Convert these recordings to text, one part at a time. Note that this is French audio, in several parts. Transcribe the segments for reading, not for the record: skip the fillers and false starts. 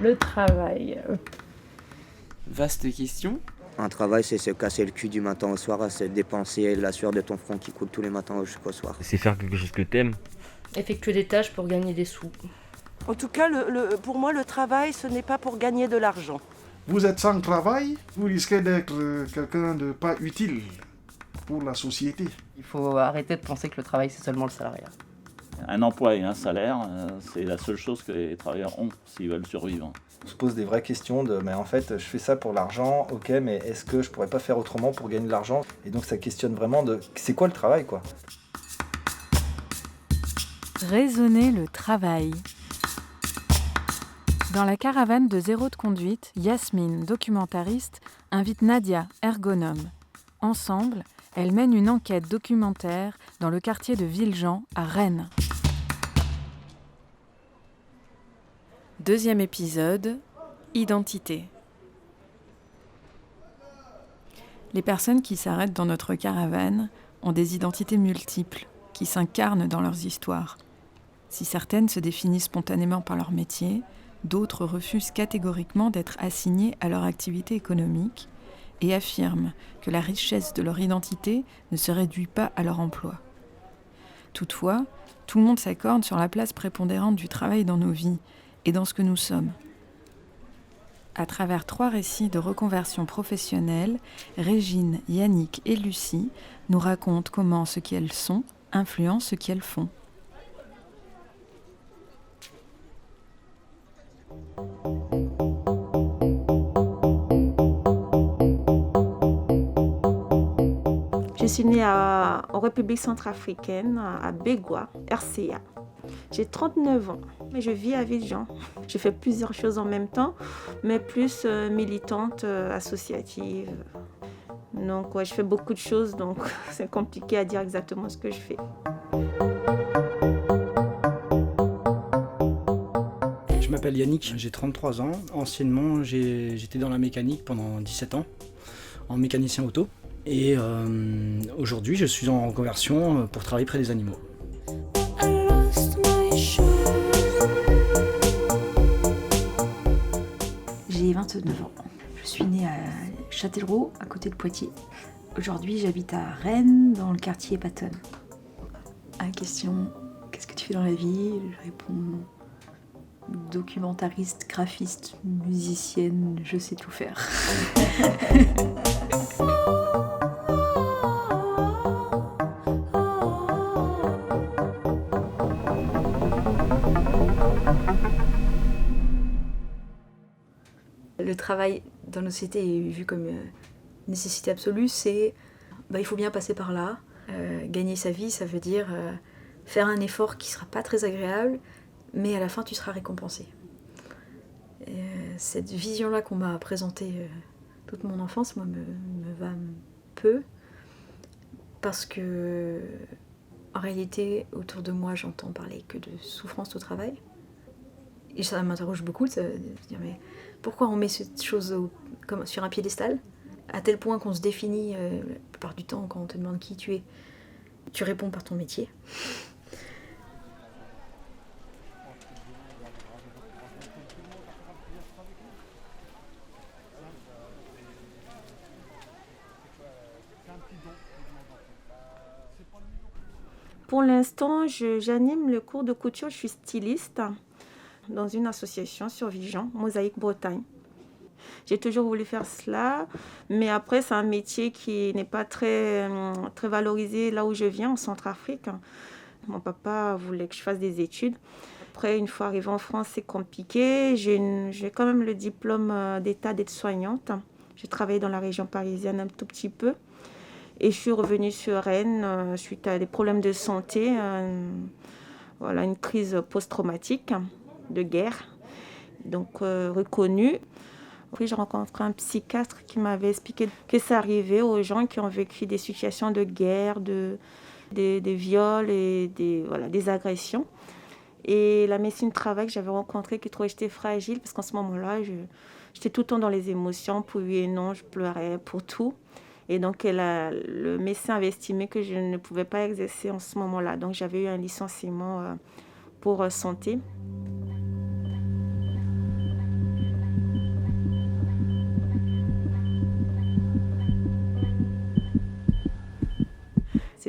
Le travail. Vaste question. Un travail, c'est se casser le cul du matin au soir, c'est dépenser la sueur de ton front qui coule tous les matins jusqu'au soir. C'est faire quelque chose que t'aimes. Effectuer des tâches pour gagner des sous. En tout cas, pour moi, le travail, ce n'est pas pour gagner de l'argent. Vous êtes sans travail, vous risquez d'être quelqu'un de pas utile pour la société. Il faut arrêter de penser que le travail, c'est seulement le salariat. Un emploi et un salaire, c'est la seule chose que les travailleurs ont s'ils veulent survivre. On se pose des vraies questions mais en fait, je fais ça pour l'argent, ok, mais est-ce que je pourrais pas faire autrement pour gagner de l'argent ? Et donc ça questionne vraiment c'est quoi le travail, quoi ? Raisonner le travail. Dans la caravane de Zéro de conduite, Yasmine, documentariste, invite Nadia, ergonome. Ensemble, elles mènent une enquête documentaire dans le quartier de Villejean, à Rennes. Deuxième épisode, identité. Les personnes qui s'arrêtent dans notre caravane ont des identités multiples, qui s'incarnent dans leurs histoires. Si certaines se définissent spontanément par leur métier, d'autres refusent catégoriquement d'être assignées à leur activité économique et affirment que la richesse de leur identité ne se réduit pas à leur emploi. Toutefois, tout le monde s'accorde sur la place prépondérante du travail dans nos vies et dans ce que nous sommes. À travers 3 récits de reconversion professionnelle, Régine, Yannick et Lucie nous racontent comment ce qu'elles sont influence ce qu'elles font. Je suis née en République centrafricaine, à Bégua, RCA. J'ai 39 ans, mais je vis à Villejean. Je fais plusieurs choses en même temps, mais plus militante, associative. Donc je fais beaucoup de choses, donc c'est compliqué à dire exactement ce que je fais. Je m'appelle Yannick, j'ai 33 ans. Anciennement, j'étais dans la mécanique pendant 17 ans, en mécanicien auto. Et aujourd'hui, je suis en reconversion pour travailler près des animaux. J'ai 29 ans. Je suis née à Châtellerault, à côté de Poitiers. Aujourd'hui, j'habite à Rennes, dans le quartier Patton. À la question « Qu'est-ce que tu fais dans la vie ?» Je réponds « Documentariste, graphiste, musicienne, je sais tout faire. » Le travail dans nos sociétés est vu comme une nécessité absolue, c'est il faut bien passer par là. Gagner sa vie, ça veut dire faire un effort qui ne sera pas très agréable, mais à la fin tu seras récompensé. Cette vision-là qu'on m'a présentée toute mon enfance, moi, me va peu, parce que en réalité, autour de moi, j'entends parler que de souffrance au travail. Et ça m'interroge beaucoup de se dire, mais pourquoi on met cette chose comme sur un piédestal, à tel point qu'on se définit, la plupart du temps, quand on te demande qui tu es, tu réponds par ton métier. Pour l'instant, j'anime le cours de couture, je suis styliste dans une association sur Villejean, Mosaïque Bretagne. J'ai toujours voulu faire cela, mais après c'est un métier qui n'est pas très valorisé là où je viens, en Centrafrique. Mon papa voulait que je fasse des études. Après, une fois arrivée en France, c'est compliqué. J'ai quand même le diplôme d'état d'aide-soignante. J'ai travaillé dans la région parisienne un tout petit peu. Et je suis revenue sur Rennes suite à des problèmes de santé, une crise post-traumatique de guerre, donc reconnue. Puis j'ai rencontré un psychiatre qui m'avait expliqué que ça arrivait aux gens qui ont vécu des situations de guerre, des viols et des agressions. Et la médecine du travail que j'avais rencontrée, qui trouvait que j'étais fragile, parce qu'en ce moment-là, j'étais tout le temps dans les émotions, pour oui et non, je pleurais pour tout. Et donc, le médecin avait estimé que je ne pouvais pas exercer en ce moment-là. Donc, j'avais eu un licenciement pour santé.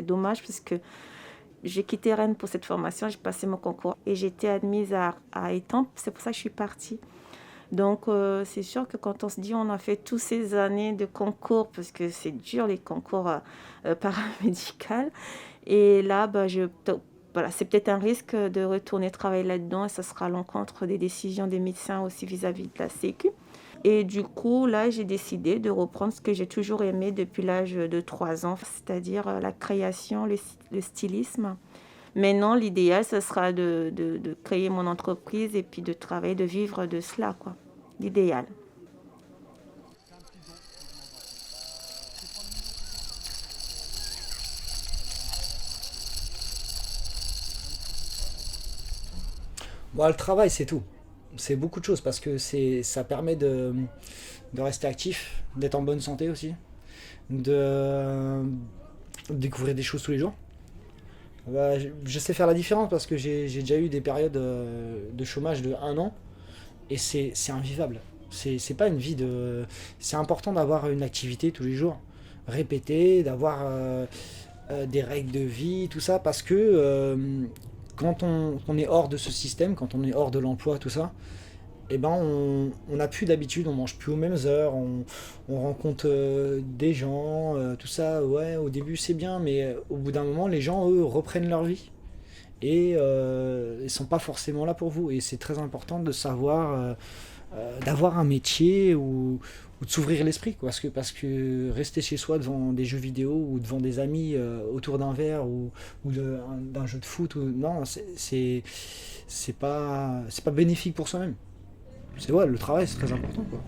C'est dommage parce que j'ai quitté Rennes pour cette formation, j'ai passé mon concours et j'ai été admise à Étampes. C'est pour ça que je suis partie. Donc, c'est sûr que quand on se dit on a fait toutes ces années de concours, parce que c'est dur les concours paramédicaux, et là, voilà, c'est peut-être un risque de retourner travailler là-dedans et ça sera à l'encontre des décisions des médecins aussi vis-à-vis de la Sécu. Et du coup, là, j'ai décidé de reprendre ce que j'ai toujours aimé depuis l'âge de 3 ans, c'est-à-dire la création, le stylisme. Maintenant, l'idéal, ce sera de créer mon entreprise et puis de travailler, de vivre de cela, quoi. L'idéal. Bon, le travail, c'est tout. C'est beaucoup de choses parce que ça permet de rester actif, d'être en bonne santé aussi, de découvrir des choses tous les jours. Je sais faire la différence parce que j'ai déjà eu des périodes de chômage de 1 an et c'est invivable. C'est pas une vie de... C'est important d'avoir une activité tous les jours, répétée, d'avoir des règles de vie, tout ça, parce que quand on est hors de ce système, quand on est hors de l'emploi, tout ça, eh ben on n'a plus d'habitude, on mange plus aux mêmes heures, on rencontre des gens, tout ça, ouais, au début c'est bien, mais au bout d'un moment, les gens, eux, reprennent leur vie et ils sont pas forcément là pour vous. Et c'est très important de savoir, d'avoir un métier ou de s'ouvrir l'esprit, quoi, parce que rester chez soi devant des jeux vidéo ou devant des amis autour d'un verre ou d'un jeu de foot, non, c'est pas bénéfique pour soi-même. C'est ouais, le travail, c'est très important, quoi.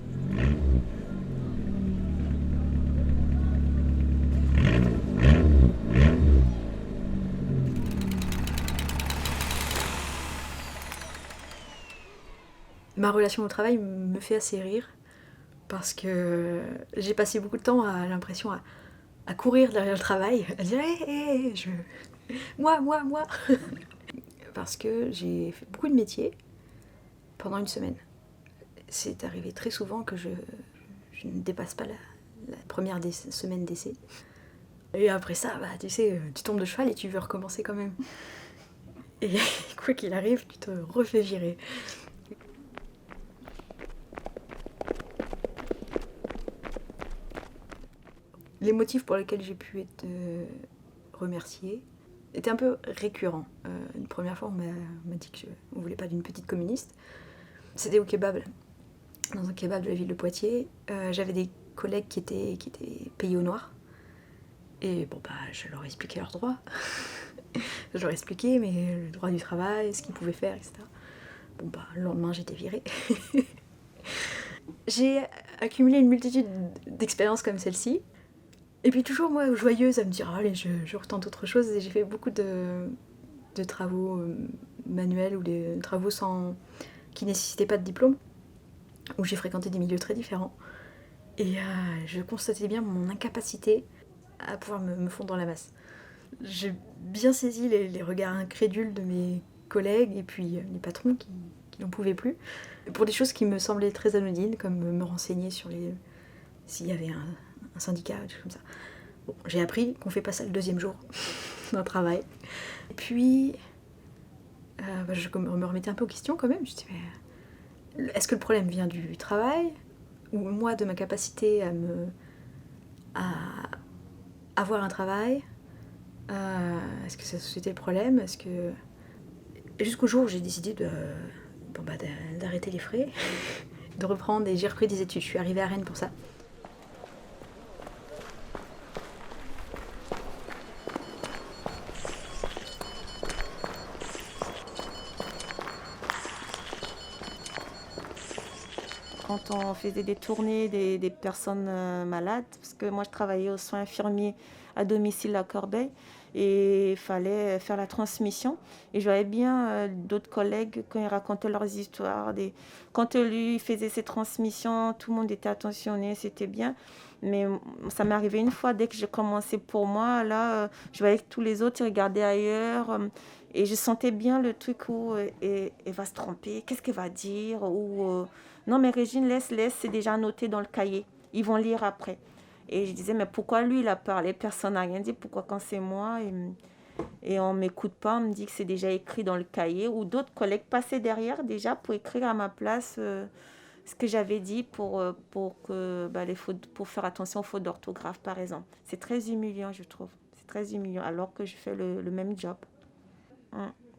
Ma relation au travail me fait assez rire parce que j'ai passé beaucoup de temps à l'impression à courir derrière le travail, à dire hey, moi parce que j'ai fait beaucoup de métiers pendant une semaine. C'est arrivé très souvent que je ne dépasse pas la première semaine d'essai. Et après ça, tu sais, tu tombes de cheval et tu veux recommencer quand même. Et quoi qu'il arrive, tu te refais virer. Les motifs pour lesquels j'ai pu être remerciée étaient un peu récurrents. Une première fois, on m'a dit qu'on ne voulait pas d'une petite communiste. C'était au kebab, dans un kebab de la ville de Poitiers. J'avais des collègues qui étaient payés au noir. Et bon, je leur expliquais leurs droits. Je leur expliquais le droit du travail, ce qu'ils pouvaient faire, etc. Bon, le lendemain, j'étais virée. J'ai accumulé une multitude d'expériences comme celle-ci. Et puis toujours, moi, joyeuse à me dire, allez, je retente autre chose. Et j'ai fait beaucoup de travaux manuels ou des travaux qui nécessitaient pas de diplôme, où j'ai fréquenté des milieux très différents. Et je constatais bien mon incapacité à pouvoir me fondre dans la masse. J'ai bien saisi les regards incrédules de mes collègues et puis les patrons qui n'en pouvaient plus, pour des choses qui me semblaient très anodines, comme me renseigner sur s'il y avait un syndicat, des choses comme ça. Bon, j'ai appris qu'on fait pas ça le 2e jour d'un travail. Et puis, je me remettais un peu aux questions quand même. Je me disais, mais est-ce que le problème vient du travail ou moi de ma capacité à avoir un travail? Est-ce que c'était le problème? Est-ce que... Et jusqu'au jour où j'ai décidé d'arrêter les frais, de reprendre, et j'ai repris des études. Je suis arrivée à Rennes pour ça. Quand on faisait des tournées des personnes malades, parce que moi je travaillais aux soins infirmiers à domicile à Corbeil, et il fallait faire la transmission. Et je voyais bien d'autres collègues quand ils racontaient leurs histoires. Quand lui faisait ses transmissions, tout le monde était attentionné, c'était bien. Mais ça m'est arrivé une fois, dès que j'ai commencé pour moi, là, je voyais que tous les autres ils regardaient ailleurs. Et je sentais bien le truc où elle va se tromper, qu'est-ce qu'elle va dire, ou non mais Régine, laisse, c'est déjà noté dans le cahier, ils vont lire après. Et je disais, mais pourquoi lui, il a parlé, personne n'a rien dit, pourquoi quand c'est moi et on ne m'écoute pas, on me dit que c'est déjà écrit dans le cahier, ou d'autres collègues passaient derrière déjà pour écrire à ma place ce que j'avais dit pour faire attention aux fautes d'orthographe, par exemple. C'est très humiliant, je trouve. C'est très humiliant, alors que je fais le même job.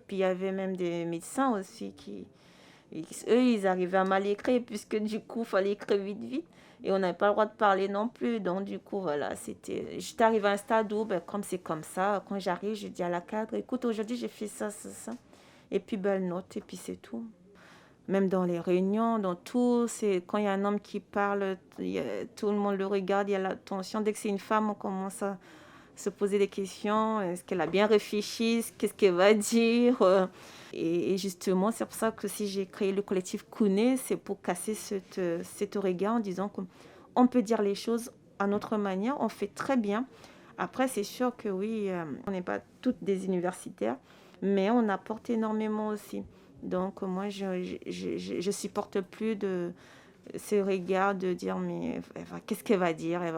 Puis il y avait même des médecins aussi eux, ils arrivaient à mal écrire, puisque du coup, il fallait écrire vite. Et on n'avait pas le droit de parler non plus. Donc, du coup, voilà, j'étais arrivée à un stade où, comme c'est comme ça, quand j'arrive, je dis à la cadre, écoute, aujourd'hui, j'ai fait ça. Et puis, elle note, et puis c'est tout. Même dans les réunions, dans tout, quand il y a un homme qui parle, tout le monde le regarde, il y a l'attention. Dès que c'est une femme, on commence à se poser des questions. Est-ce qu'elle a bien réfléchi? Qu'est-ce qu'elle va dire? Et justement, c'est pour ça que si j'ai créé le collectif Kouné, c'est pour casser cette regard en disant qu'on peut dire les choses à notre manière, on fait très bien. Après, c'est sûr que oui, on n'est pas toutes des universitaires, mais on apporte énormément aussi. Donc moi, je supporte plus de ce regard de dire mais qu'est-ce qu'elle va dire? Elle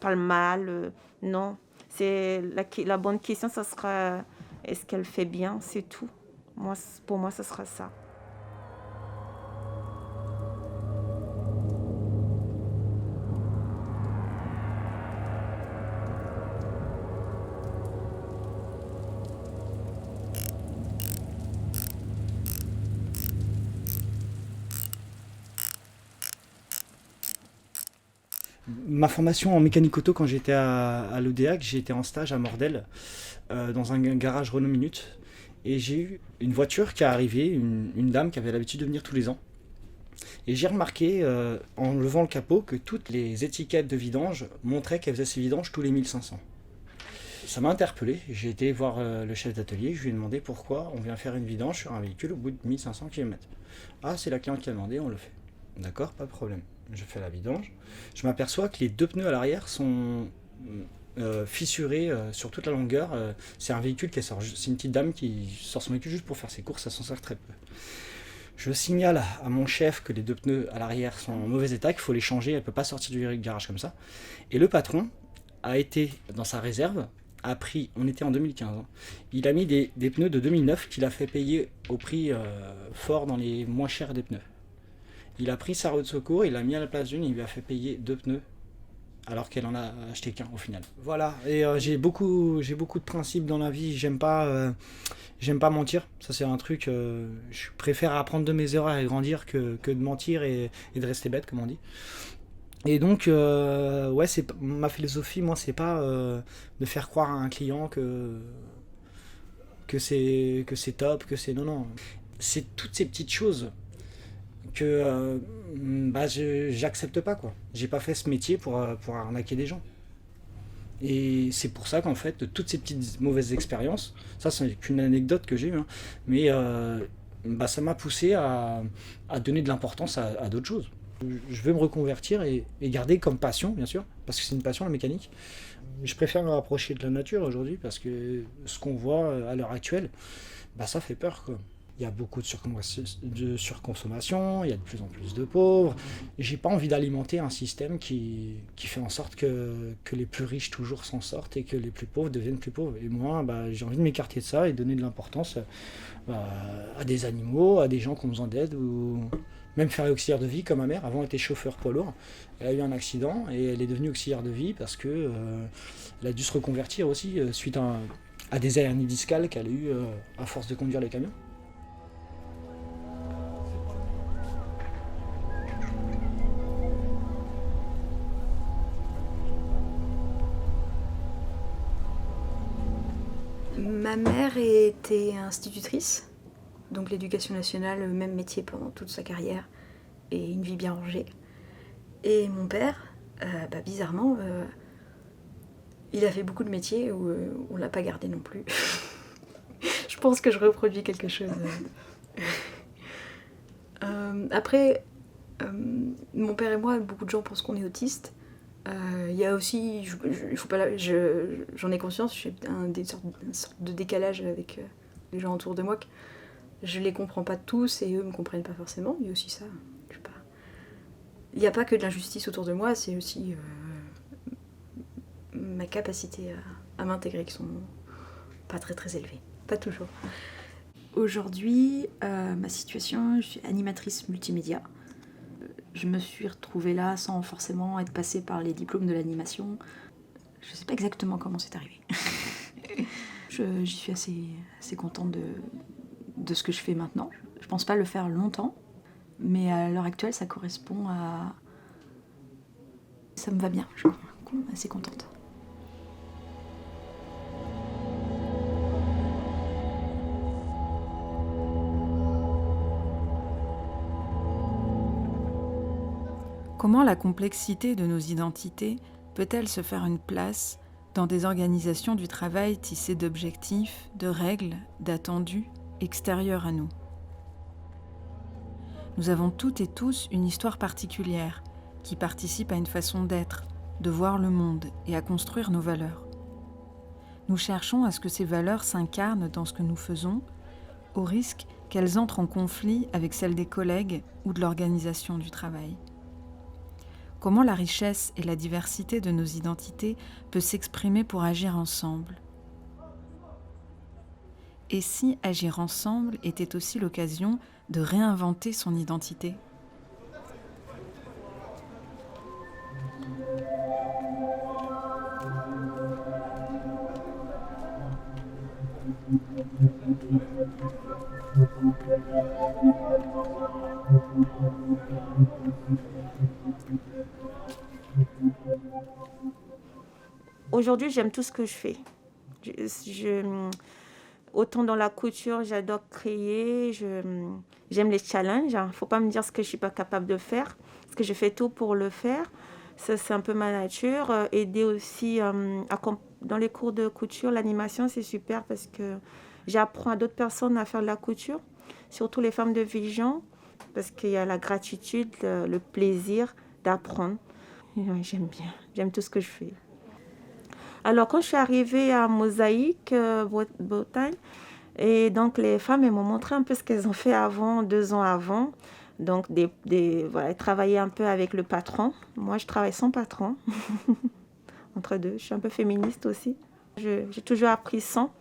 parle mal. Non, c'est la bonne question, ça sera est-ce qu'elle fait bien? C'est tout. Pour moi, ce sera ça. Ma formation en mécanique auto, quand j'étais à l'ODEAC, j'ai été en stage à Mordel, dans un garage Renault Minute. Et j'ai eu une voiture qui est arrivée, une dame qui avait l'habitude de venir tous les ans. Et j'ai remarqué, en levant le capot, que toutes les étiquettes de vidange montraient qu'elle faisait ses vidanges tous les 1500. Ça m'a interpellé, j'ai été voir le chef d'atelier, je lui ai demandé pourquoi on vient faire une vidange sur un véhicule au bout de 1500 km. Ah, c'est la cliente qui a demandé, on le fait. D'accord, pas de problème. Je fais la vidange. Je m'aperçois que les 2 pneus à l'arrière sont fissurés sur toute la longueur. C'est un véhicule c'est une petite dame qui sort son véhicule juste pour faire ses courses, ça s'en sert très peu. Je signale à mon chef que les 2 pneus à l'arrière sont en mauvais état, qu'il faut les changer, elle ne peut pas sortir du garage comme ça. Et le patron a été dans sa réserve, on était en 2015, il a mis des pneus de 2009 qu'il a fait payer au prix fort dans les moins chers des pneus. Il a pris sa roue de secours, il l'a mis à la place d'une, il lui a fait payer 2 pneus, alors qu'elle en a acheté qu'un au final. Voilà, et j'ai beaucoup de principes dans la vie, j'aime pas mentir, ça c'est un truc, je préfère apprendre de mes erreurs et grandir que de mentir et de rester bête, comme on dit. Et donc, ouais, ma philosophie, moi, c'est pas de faire croire à un client que c'est top, que c'est... Non. C'est toutes ces petites choses que j'accepte pas, quoi. J'ai pas fait ce métier pour arnaquer des gens. Et c'est pour ça qu'en fait, de toutes ces petites mauvaises expériences, ça c'est qu'une anecdote que j'ai eue, hein, mais ça m'a poussé à donner de l'importance à d'autres choses. Je veux me reconvertir et garder comme passion, bien sûr, parce que c'est une passion, la mécanique. Je préfère me rapprocher de la nature aujourd'hui, parce que ce qu'on voit à l'heure actuelle, ça fait peur, quoi. Il y a beaucoup de surconsommation, il y a de plus en plus de pauvres. J'ai pas envie d'alimenter un système qui fait en sorte que les plus riches toujours s'en sortent et que les plus pauvres deviennent plus pauvres. Et moi, j'ai envie de m'écarter de ça et donner de l'importance à des animaux, à des gens qui ont besoin d'aide, ou même faire auxiliaire de vie, comme ma mère. Avant, elle était chauffeur poids lourd. Elle a eu un accident et elle est devenue auxiliaire de vie parce que elle a dû se reconvertir aussi suite à des hernies discales qu'elle a eues à force de conduire les camions. Ma mère était institutrice, donc l'éducation nationale, le même métier pendant toute sa carrière, et une vie bien rangée. Et mon père, bizarrement, il a fait beaucoup de métiers où on l'a pas gardé non plus. Je pense que je reproduis quelque chose. Après, mon père et moi, beaucoup de gens pensent qu'on est autistes. Il y a aussi, j'en ai conscience, j'ai une sorte de décalage avec les gens autour de moi. Je les comprends pas tous et eux me comprennent pas forcément. Il y a aussi ça. Il n'y a pas que de l'injustice autour de moi, c'est aussi ma capacité à m'intégrer qui sont pas très très élevées. Pas toujours. Aujourd'hui, ma situation, je suis animatrice multimédia. Je me suis retrouvée là sans forcément être passée par les diplômes de l'animation. Je ne sais pas exactement comment c'est arrivé. J'y suis assez contente de ce que je fais maintenant. Je pense pas le faire longtemps, mais à l'heure actuelle, ça correspond à... Ça me va bien, je suis assez contente. Comment la complexité de nos identités peut-elle se faire une place dans des organisations du travail tissées d'objectifs, de règles, d'attendus extérieurs à nous ? Nous avons toutes et tous une histoire particulière qui participe à une façon d'être, de voir le monde et à construire nos valeurs. Nous cherchons à ce que ces valeurs s'incarnent dans ce que nous faisons, au risque qu'elles entrent en conflit avec celles des collègues ou de l'organisation du travail. Comment la richesse et la diversité de nos identités peut s'exprimer pour agir ensemble ? Et si agir ensemble était aussi l'occasion de réinventer son identité ? Aujourd'hui, j'aime tout ce que je fais. Autant dans la couture, j'adore créer, j'aime les challenges. Il ne faut pas me dire ce que je ne suis pas capable de faire, parce que je fais tout pour le faire. Ça, c'est un peu ma nature. Aider aussi dans les cours de couture, l'animation, c'est super parce que j'apprends à d'autres personnes à faire de la couture, surtout les femmes de Vigan, parce qu'il y a la gratitude, le plaisir d'apprendre. Ouais, j'aime bien, j'aime tout ce que je fais. Alors, quand je suis arrivée à Mosaïque, Bretagne, et donc les femmes, elles m'ont montré un peu ce qu'elles ont fait avant, 2 ans avant. Donc, voilà, travailler un peu avec le patron. Moi, je travaille sans patron, entre deux. Je suis un peu féministe aussi. J'ai toujours appris sans.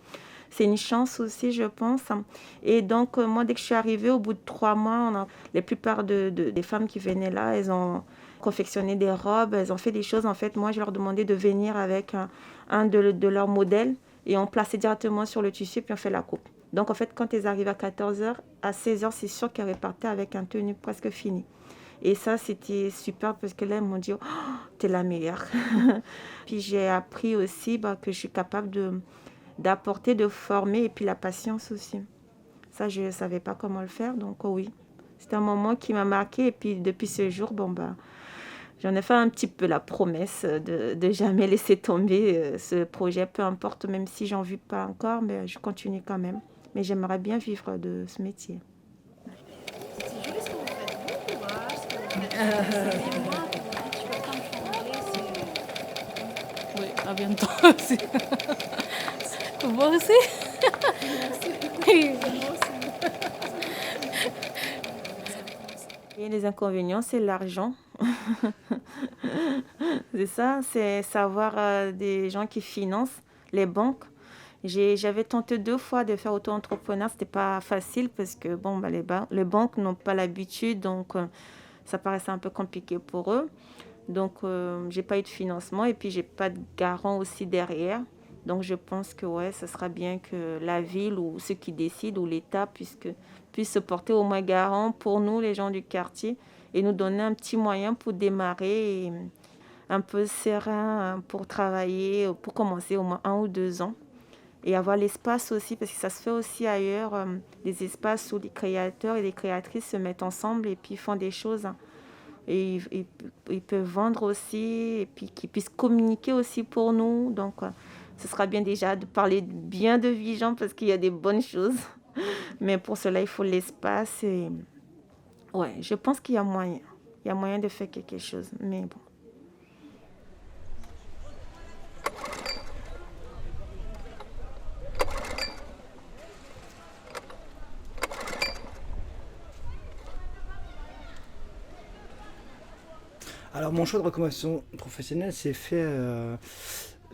C'est une chance aussi, je pense. Et donc, moi, dès que je suis arrivée, au bout de 3 mois, la plupart des femmes qui venaient là, elles ont confectionné des robes, elles ont fait des choses. En fait, moi, je leur demandais de venir avec un de leurs modèles et on plaçait directement sur le tissu puis on fait la coupe. Donc, en fait, quand elles arrivent à 14h, à 16h, c'est sûr qu'elles repartaient avec un tenue presque fini. Et ça, c'était super parce que là, elles m'ont dit « Oh, t'es la meilleure !» Puis j'ai appris aussi que je suis capable d'apporter, de former et puis la patience aussi. Ça, je ne savais pas comment le faire, donc oui. C'était un moment qui m'a marqué et puis depuis ce jour, j'en ai fait un petit peu la promesse de jamais laisser tomber ce projet, peu importe, même si j'en vis pas encore, mais je continue quand même. Mais j'aimerais bien vivre de ce métier. C'est joli ce que vous faites. Bon courage, ce que vous faites. Oui, à bientôt aussi. Moi aussi. Et les inconvénients, c'est l'argent. C'est ça, c'est savoir des gens qui financent les banques. J'avais tenté 2 fois de faire auto-entrepreneur, c'était pas facile parce que les banques n'ont pas l'habitude, donc ça paraissait un peu compliqué pour eux. Donc j'ai pas eu de financement et puis j'ai pas de garant aussi derrière. Donc je pense que ce sera bien que la ville ou ceux qui décident ou l'État puisse se porter au moins garant pour nous, les gens du quartier, et nous donner un petit moyen pour démarrer et un peu serein pour travailler, pour commencer au moins 1 ou 2 ans. Et avoir l'espace aussi, parce que ça se fait aussi ailleurs, des espaces où les créateurs et les créatrices se mettent ensemble et puis font des choses. Et ils peuvent vendre aussi, et puis qu'ils puissent communiquer aussi pour nous. Donc, ce sera bien déjà de parler bien de Vigan, parce qu'il y a des bonnes choses. Mais pour cela, il faut l'espace. Et ouais, je pense qu'il y a moyen. Il y a moyen de faire quelque chose, mais bon. Alors mon choix de reconversion professionnelle s'est fait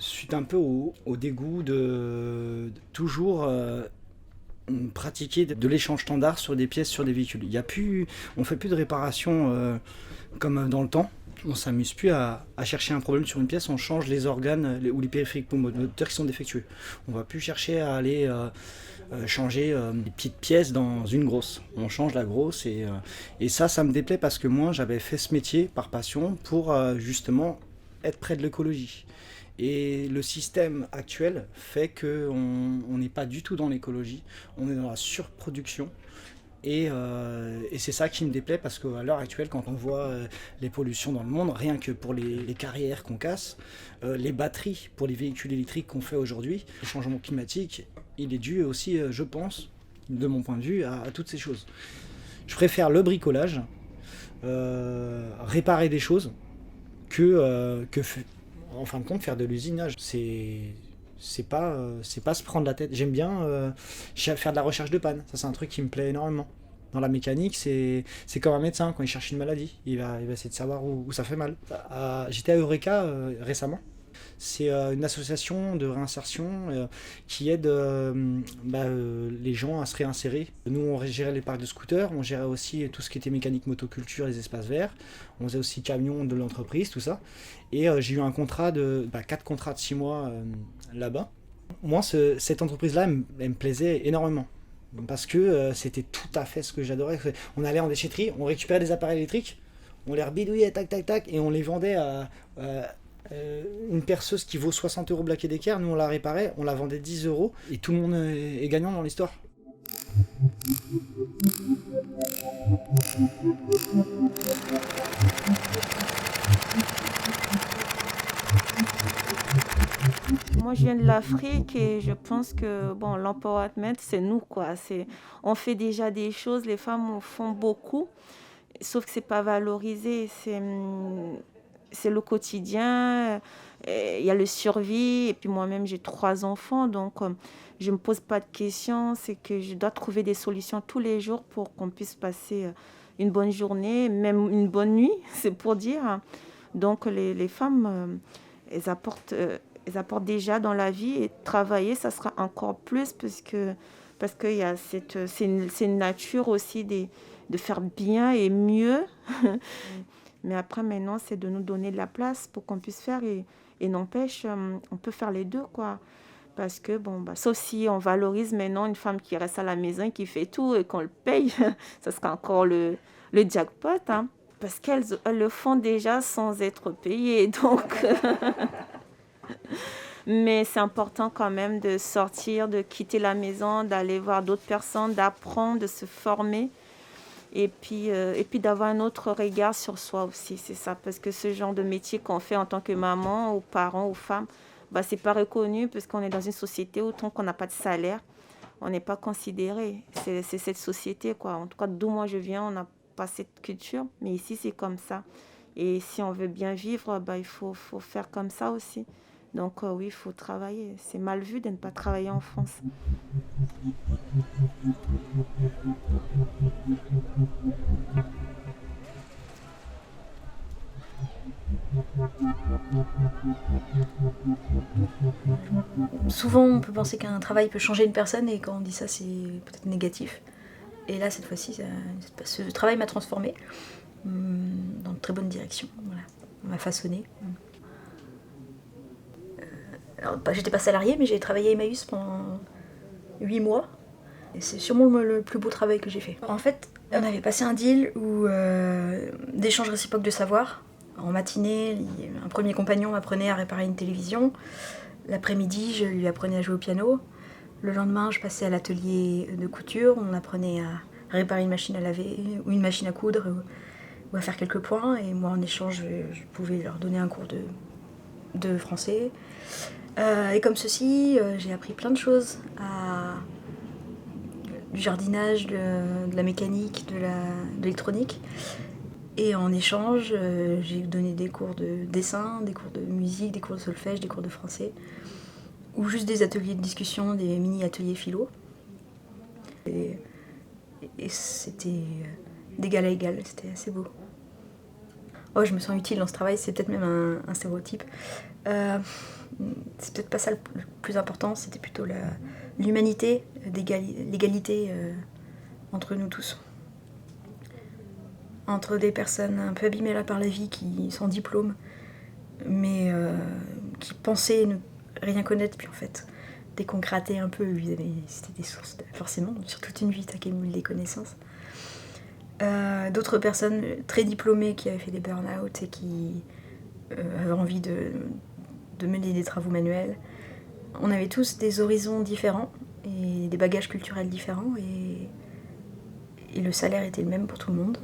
suite un peu au dégoût de toujours pratiquer de l'échange standard sur des pièces, sur des véhicules. On fait plus de réparation comme dans le temps. On s'amuse plus à chercher un problème sur une pièce, on change les organes ou les périphériques moteurs qui sont défectueux. On va plus chercher à aller changer des petites pièces dans une grosse. On change la grosse et ça me déplaît parce que moi j'avais fait ce métier par passion pour justement être près de l'écologie. Et le système actuel fait qu'on n'est pas du tout dans l'écologie, on est dans la surproduction. Et c'est ça qui me déplaît parce qu'à l'heure actuelle, quand on voit les pollutions dans le monde, rien que pour les carrières qu'on casse, les batteries pour les véhicules électriques qu'on fait aujourd'hui, le changement climatique, il est dû aussi, je pense, de mon point de vue, à toutes ces choses. Je préfère le bricolage, réparer des choses, que en fin de compte, faire de l'usinage. C'est pas se prendre la tête. J'aime bien faire de la recherche de panne. Ça, c'est un truc qui me plaît énormément. Dans la mécanique, c'est comme un médecin quand il cherche une maladie. Il va essayer de savoir où ça fait mal. J'étais à Eureka récemment. C'est une association de réinsertion qui aide les gens à se réinsérer. Nous, on gérait les parcs de scooters, on gérait aussi tout ce qui était mécanique motoculture, les espaces verts. On faisait aussi camions de l'entreprise, tout ça. Et j'ai eu un contrat 4 contrats de 6 mois là-bas. Moi, cette entreprise-là, elle me plaisait énormément. Parce que c'était tout à fait ce que j'adorais. On allait en déchetterie, on récupérait des appareils électriques, on les rebidouillait, tac, tac, tac, et on les vendait à une perceuse qui vaut 60 € Black & Decker. Nous, on la réparait, on la vendait 10 €, et tout le monde est gagnant dans l'histoire. Moi, je viens de l'Afrique et je pense que l'empowerment, c'est nous, quoi. On fait déjà des choses, les femmes en font beaucoup, sauf que c'est pas valorisé. C'est le quotidien, il y a le survie, et puis moi-même, j'ai 3 enfants, donc je me pose pas de questions. C'est que je dois trouver des solutions tous les jours pour qu'on puisse passer une bonne journée, même une bonne nuit, c'est pour dire. Donc, les femmes, elles apportent déjà dans la vie, et travailler, ça sera encore plus parce que y a c'est une nature aussi de faire bien et mieux. Mais après, maintenant, c'est de nous donner de la place pour qu'on puisse faire, et n'empêche, on peut faire les deux, quoi. Parce que, sauf si on valorise maintenant une femme qui reste à la maison, qui fait tout et qu'on le paye, ça sera encore le jackpot, hein. Parce qu'elles le font déjà sans être payées, donc... Mais c'est important quand même de sortir, de quitter la maison, d'aller voir d'autres personnes, d'apprendre, de se former, et puis d'avoir un autre regard sur soi aussi, c'est ça. Parce que ce genre de métier qu'on fait en tant que maman ou parent ou femme, c'est pas reconnu parce qu'on est dans une société où tant qu'on n'a pas de salaire, on n'est pas considéré. C'est cette société, quoi. En tout cas, d'où moi je viens, on n'a pas cette culture, mais ici c'est comme ça. Et si on veut bien vivre, il faut faire comme ça aussi. Donc oui, il faut travailler. C'est mal vu de ne pas travailler en France. Souvent, on peut penser qu'un travail peut changer une personne, et quand on dit ça, c'est peut-être négatif. Et là, cette fois-ci, ce travail m'a transformée dans de très bonnes directions. Voilà. On m'a façonnée. Alors, j'étais pas salariée, mais j'ai travaillé à Emmaüs pendant 8 mois. Et c'est sûrement le plus beau travail que j'ai fait. En fait, on avait passé un deal d'échange réciproque de savoir. En matinée, un premier compagnon m'apprenait à réparer une télévision. L'après-midi, je lui apprenais à jouer au piano. Le lendemain, je passais à l'atelier de couture. On apprenait à réparer une machine à laver ou une machine à coudre ou à faire quelques points. Et moi, en échange, je pouvais leur donner un cours de français. Et comme ceci, j'ai appris plein de choses. Du jardinage, de la mécanique, de l'électronique. Et en échange, j'ai donné des cours de dessin, des cours de musique, des cours de solfège, des cours de français, ou juste des ateliers de discussion, des mini-ateliers philo. Et c'était d'égal à égal, c'était assez beau. oh, je me sens utile dans ce travail, c'est peut-être même un stéréotype. C'est peut-être pas ça le plus important, c'était plutôt l'humanité, l'égalité entre nous tous. Entre des personnes un peu abîmées là par la vie, qui sans diplôme, mais qui pensaient ne rien connaître, puis en fait, dès qu'on grattait un peu, c'était des sources, forcément, sur toute une vie, t'accumules des connaissances. D'autres personnes très diplômées qui avaient fait des burn-out et qui avaient envie de mener des travaux manuels. On avait tous des horizons différents et des bagages culturels différents et le salaire était le même pour tout le monde.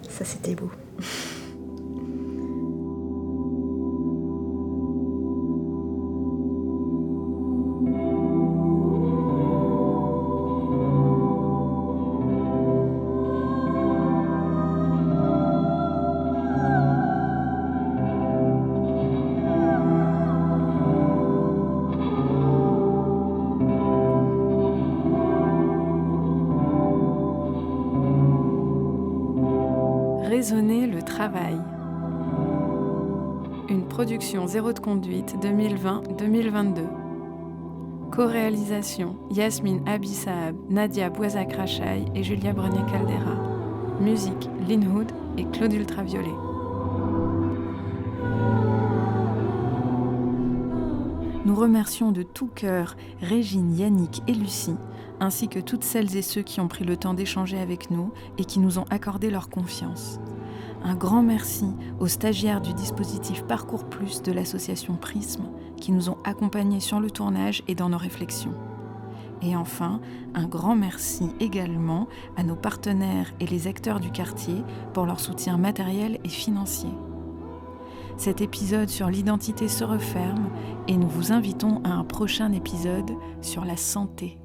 Ça, c'était beau. Raisonner le travail. Une production Zéro de conduite 2020-2022. Co-réalisation Yasmine Abissaab, Nadia Boisac-Rachaï et Julia Brenier-Caldera. Musique Lynn Hood et Claude Ultraviolet. Nous remercions de tout cœur Régine, Yannick et Lucie, ainsi que toutes celles et ceux qui ont pris le temps d'échanger avec nous et qui nous ont accordé leur confiance. Un grand merci aux stagiaires du dispositif Parcours Plus de l'association Prisme qui nous ont accompagnés sur le tournage et dans nos réflexions. Et enfin, un grand merci également à nos partenaires et les acteurs du quartier pour leur soutien matériel et financier. Cet épisode sur l'identité se referme et nous vous invitons à un prochain épisode sur la santé.